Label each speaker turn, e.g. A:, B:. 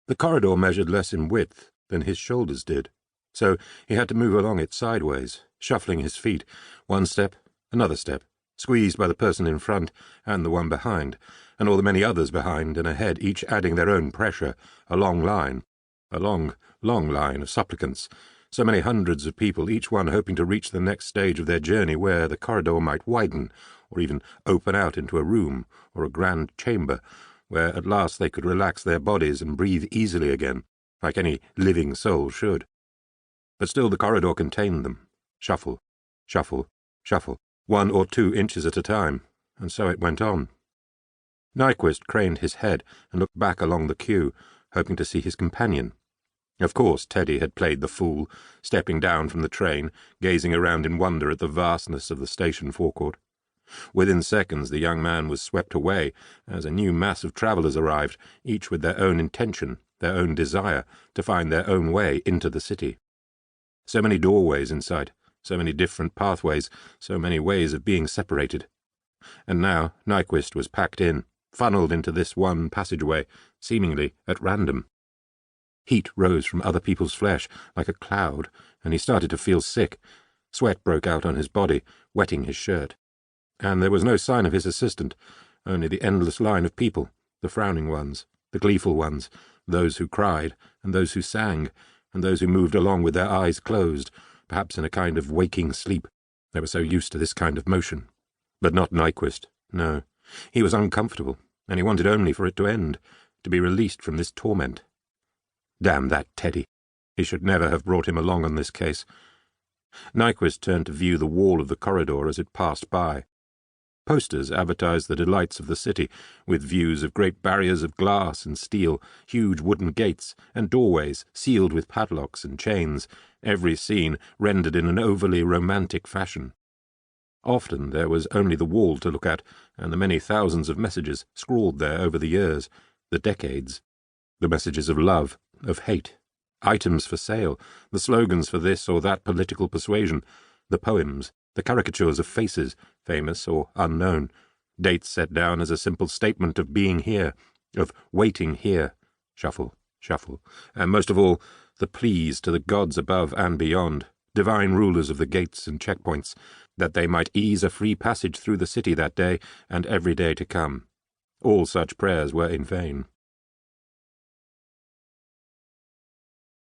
A: The corridor measured less in width than his shoulders did, so he had to move along it sideways, shuffling his feet, one step, another step, squeezed by the person in front and the one behind, and all the many others behind and ahead, each adding their own pressure, a long line, a long, long line of supplicants, so many hundreds of people, each one hoping to reach the next stage of their journey where the corridor might widen, or even open out into a room or a grand chamber, where at last they could relax their bodies and breathe easily again, like any living soul should. But still the corridor contained them. Shuffle, shuffle, shuffle, 1 or 2 inches at a time, and so it went on. Nyquist craned his head and looked back along the queue, hoping to see his companion. Of course Teddy had played the fool, stepping down from the train, gazing around in wonder at the vastness of the station forecourt. Within seconds the young man was swept away as a new mass of travellers arrived, each with their own intention, their own desire, to find their own way into the city. So many doorways in sight, so many different pathways, so many ways of being separated. And now Nyquist was packed in, funnelled into this one passageway, seemingly at random. Heat rose from other people's flesh like a cloud, and he started to feel sick. Sweat broke out on his body, wetting his shirt. And there was no sign of his assistant, only the endless line of people, the frowning ones, the gleeful ones, those who cried, and those who sang, and those who moved along with their eyes closed, perhaps in a kind of waking sleep. They were so used to this kind of motion. But not Nyquist, no. He was uncomfortable, and he wanted only for it to end, to be released from this torment. Damn that Teddy. He should never have brought him along on this case. Nyquist turned to view the wall of the corridor as it passed by. Posters advertised the delights of the city, with views of great barriers of glass and steel, huge wooden gates, and doorways sealed with padlocks and chains, every scene rendered in an overly romantic fashion. Often there was only the wall to look at, and the many thousands of messages scrawled there over the years, the decades, the messages of love, of hate, items for sale, the slogans for this or that political persuasion, the poems, the caricatures of faces, famous or unknown, dates set down as a simple statement of being here, of waiting here, shuffle, shuffle, and most of all, the pleas to the gods above and beyond, divine rulers of the gates and checkpoints, that they might ease a free passage through the city that day and every day to come. All such prayers were in vain.